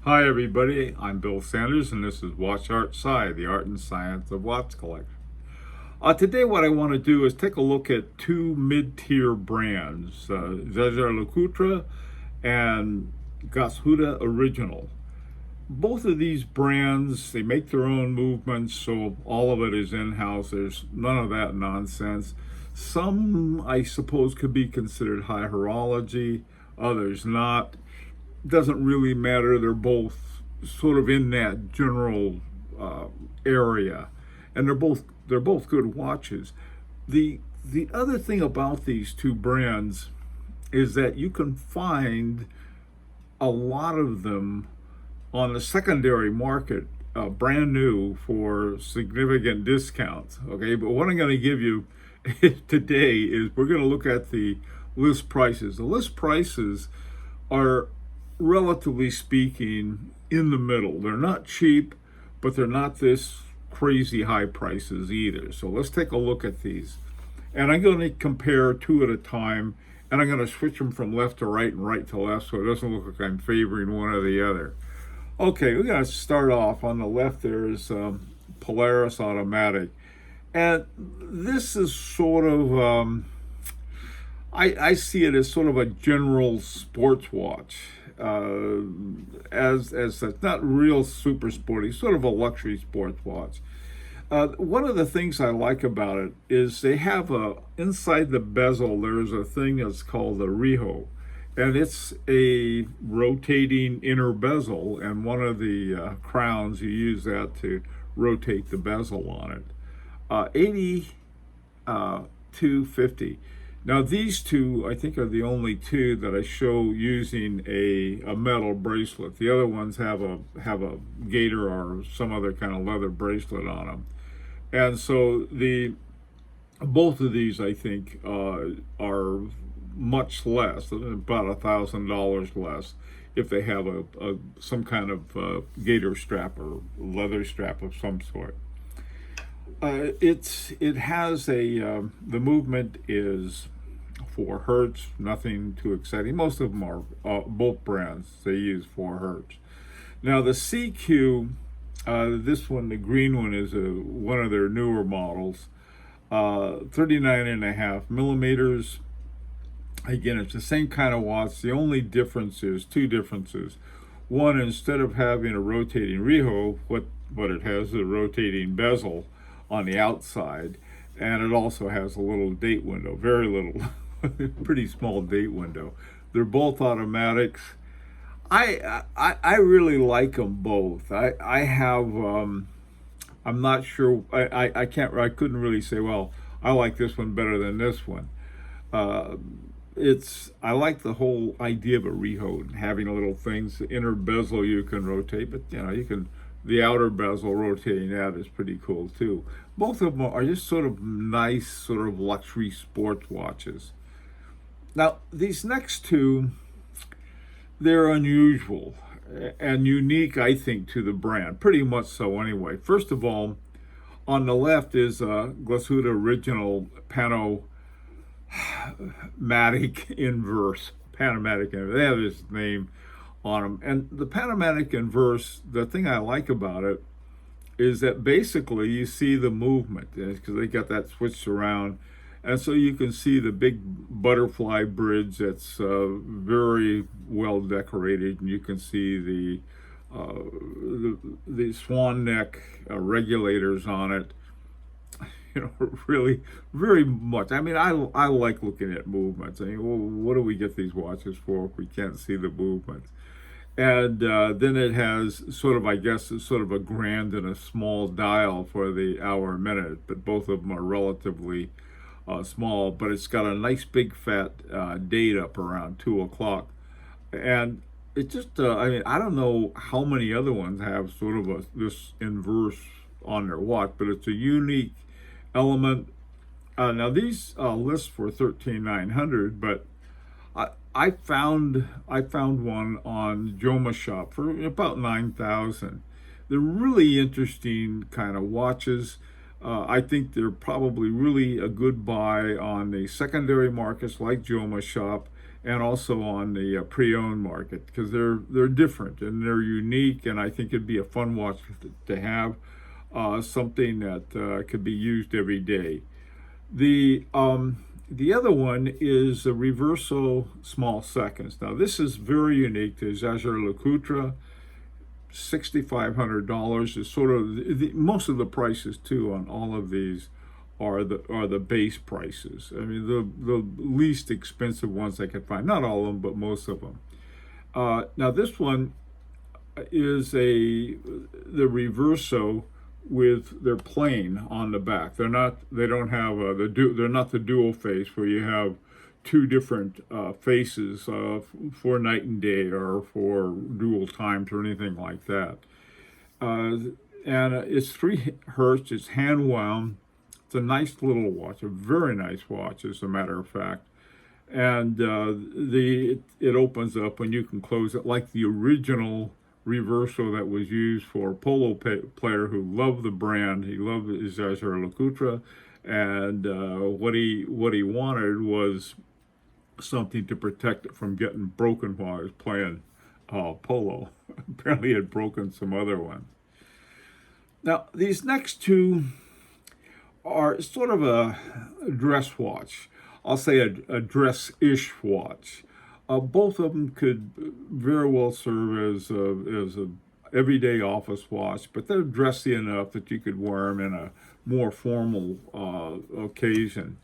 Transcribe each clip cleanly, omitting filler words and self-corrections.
Hi everybody, I'm Bill Sanders and this is Watch Art Sci, the art and science of watch collection. Today what I want to do is take a look at two mid-tier brands, Jaeger-LeCoultre and Glashütte Original. Both of these brands, they make their own movements, so all of it is in-house. There's none of that nonsense. Some, I suppose, could be considered high horology, others not. Doesn't really matter. They're both sort of in that general area, and they're both good watches. The other thing about these two brands is that you can find a lot of them on the secondary market, brand new for significant discounts. Okay, but what I'm going to give you today is we're going to look at the list prices. The list prices are, relatively speaking, in the middle. They're not cheap, but they're not this crazy high prices either. So let's take a look at these. And I'm going to compare two at a time, and I'm going to switch them from left to right and right to left so it doesn't look like I'm favoring one or the other. Okay, we're going to start off. On the left there's Polaris automatic. And this is sort of, I see it as sort of a general sports watch. As such, not real super sporty, sort of a luxury sports watch. One of the things I like about it is they have inside the bezel there's a thing that's called a riho, and it's a rotating inner bezel, and one of the crowns, you use that to rotate the bezel on it. 8250. Now these two, I think, are the only two that I show using a metal bracelet. The other ones have a gator or some other kind of leather bracelet on them. And so both of these, I think, are much less, about $1,000 less, if they have some kind of gator strap or leather strap of some sort. It has the movement is 4 hertz, nothing too exciting. Most of them are, both brands, they use 4 hertz. Now the CQ, this one, the green one, is one of their newer models, 39.5 millimeters. Again, it's the same kind of watch. The only difference is two differences. One, instead of having a rotating riho, what it has is a rotating bezel on the outside, and it also has a little date window, very little, pretty small date window. They're both automatics. I really like them both. I have I'm not sure, I couldn't really say, well, I like this one better than this one. I like the whole idea of a riho and having a little things. The inner bezel you can rotate, but the outer bezel, rotating that is pretty cool too. Both of them are just sort of nice, sort of luxury sports watches. Now these next two, they're unusual and unique, I think, to the brand, pretty much so anyway. First of all, on the left is a Glashütte Original Panamatic Inverse. Panamatic Inverse, they have this name on them. And the Panamatic Inverse, the thing I like about it is that basically you see the movement, because they got that switched around, and so you can see the big butterfly bridge that's very well decorated, and you can see the swan neck regulators on it. Really, very much. I mean, I like looking at movements. I mean, well, what do we get these watches for if we can't see the movements? And then it has sort of, I guess, sort of a grand and a small dial for the hour minute, but both of them are relatively small. But it's got a nice big fat date up around 2 o'clock, and it just, I mean, I don't know how many other ones have sort of this inverse on their watch, but it's a unique element. Now these list for 13,900, but I found one on Joma Shop for about 9,000. They're really interesting kind of watches. I think they're probably really a good buy on the secondary markets like Joma Shop, and also on the pre-owned market, because they're different and they're unique, and I think it'd be a fun watch to have, something that could be used every day. The other one is the Reverso Small Seconds. Now this is very unique to Jaeger-LeCoultre. $6,500 is sort of most of the prices too on all of these are the base prices. I mean, the least expensive ones I could find. Not all of them, but most of them. Now this one is the Reverso with their plain on the back. They don't have they're not the dual face where you have two different faces for night and day or for dual times or anything like that. And it's 3 hertz. It's hand wound. It's a nice little watch, a very nice watch, as a matter of fact. And it opens up and you can close it like the original Reverso that was used for a polo player who loved the brand. He loved his Jaeger-LeCoultre, and what he wanted was something to protect it from getting broken while he was playing polo. Apparently, he had broken some other ones. Now, these next two are sort of a dress watch. I'll say a dress-ish watch. Both of them could very well serve as a everyday office watch, but they're dressy enough that you could wear them in a more formal occasion.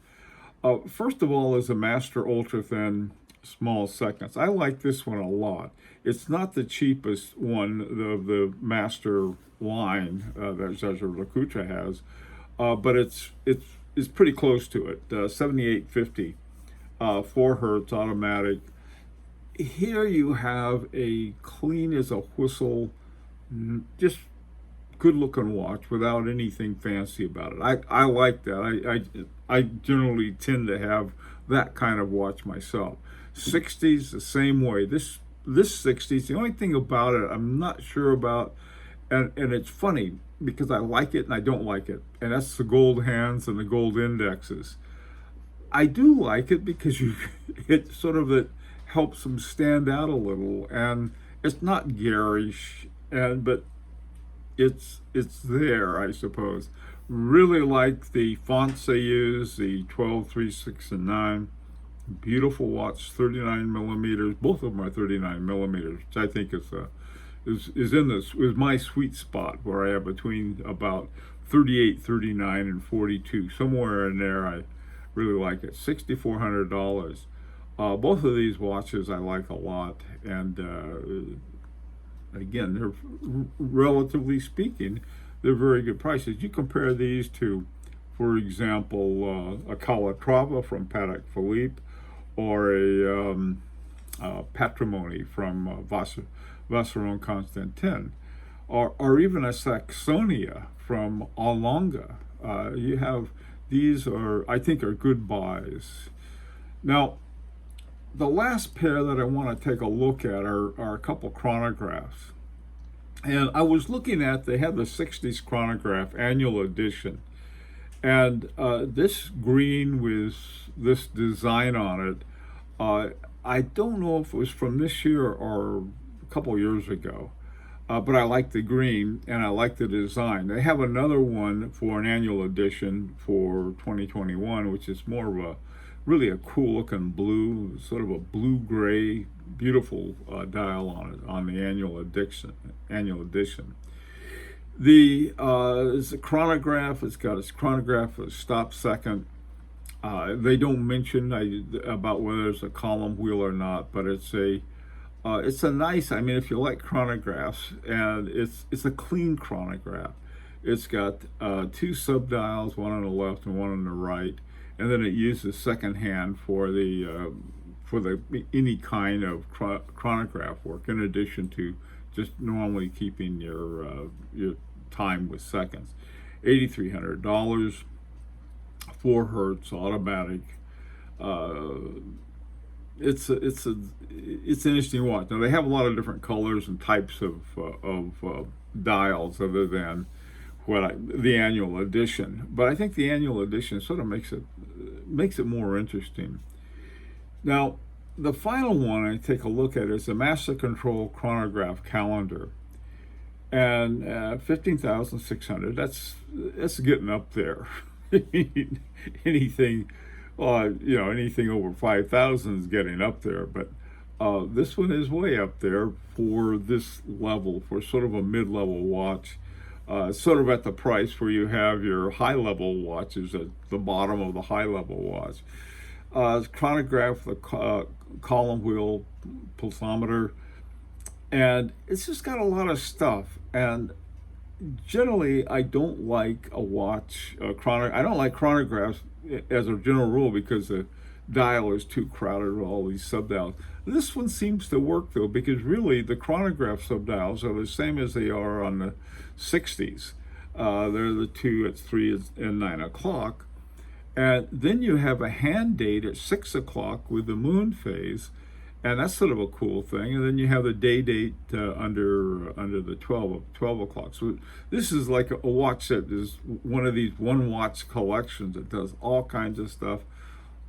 First of all is a Master Ultra Thin Small Seconds. I like this one a lot. It's not the cheapest one of the Master line that Jaeger-LeCoultre has, but it's pretty close to it. 7850, 4 hertz automatic. Here you have a clean as a whistle, just good looking watch without anything fancy about it. I like that. I generally tend to have that kind of watch myself. 60s the same way. This 60s, the only thing about it I'm not sure about, and it's funny because I like it and I don't like it, and that's the gold hands and the gold indexes. I do like it because it sort of it helps them stand out a little, and it's not garish, but it's there, I suppose. Really like the fonts they use, the 12, 3, 6, and 9. Beautiful watch, 39 millimeters. Both of them are 39 millimeters, which I think is my sweet spot, where I have between about 38, 39, and 42. Somewhere in there, I really like it. $6,400. Both of these watches I like a lot, and again, they're relatively speaking, they're very good prices. You compare these to, for example, a Calatrava from Patek Philippe, or a Patrimony from Vacheron Constantin, or even a Saxonia from Alonga. You have these I think are good buys. Now, the last pair that I want to take a look at are a couple chronographs. And I was looking at, they have the 60s chronograph annual edition. And this green with this design on it, I don't know if it was from this year or a couple years ago, but I like the green and I like the design. They have another one for an annual edition for 2021, which is more of really a cool looking blue, sort of a blue-gray, beautiful dial on it, on the annual edition. It's a chronograph. It's got its chronograph, a stop second. They don't mention about whether it's a column wheel or not, but it's a nice. I mean, if you like chronographs, and it's a clean chronograph. It's got 2 subdials, one on the left and one on the right, and then it uses second hand for any kind of chronograph work, in addition to just normally keeping your time with seconds. $8,300, 4 hertz automatic. It's an interesting watch. Now they have a lot of different colors and types of dials, other than the annual edition. But I think the annual edition sort of makes it more interesting. Now, the final one I take a look at is the Master Control Chronograph calendar, and 15,600. That's getting up there. anything, anything over 5,000 is getting up there, but this one is way up there for this level, for sort of a mid-level watch. Sort of at the price where you have your high-level watches at the bottom of the high-level watch. Chronograph, the column wheel, pulsometer, and it's just got a lot of stuff. And generally, I don't like a watch, I don't like chronographs as a general rule because the dial is too crowded with all these subdials. This one seems to work though, because really the chronograph subdials are the same as they are on the 60s. They're the 2 at 3 and 9 o'clock. And then you have a hand date at 6 o'clock with the moon phase, and that's sort of a cool thing. And then you have the day date under the 12 o'clock. So this is like a watch that is one of these one watch collections that does all kinds of stuff,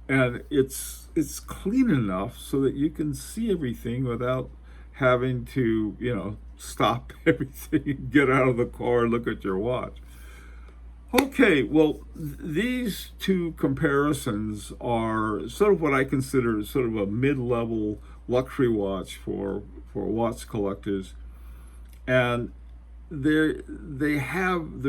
and it's clean enough so that you can see everything without having to stop everything and get out of the car and look at your watch. Okay, well, these two comparisons are sort of what I consider sort of a mid-level luxury watch for watch collectors, and they're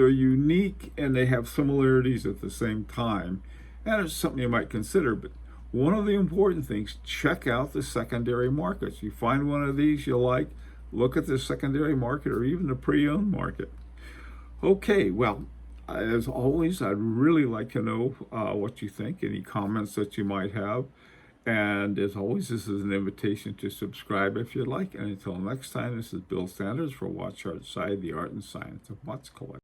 unique and they have similarities at the same time, and it's something you might consider. But one of the important things: check out the secondary markets. You find one of these you like, look at the secondary market or even the pre-owned market. Okay, well, as always, I'd really like to know what you think, any comments that you might have. And as always, this is an invitation to subscribe if you'd like. And until next time, this is Bill Sanders for Watch Art Side, the Art and Science of Watch Collecting.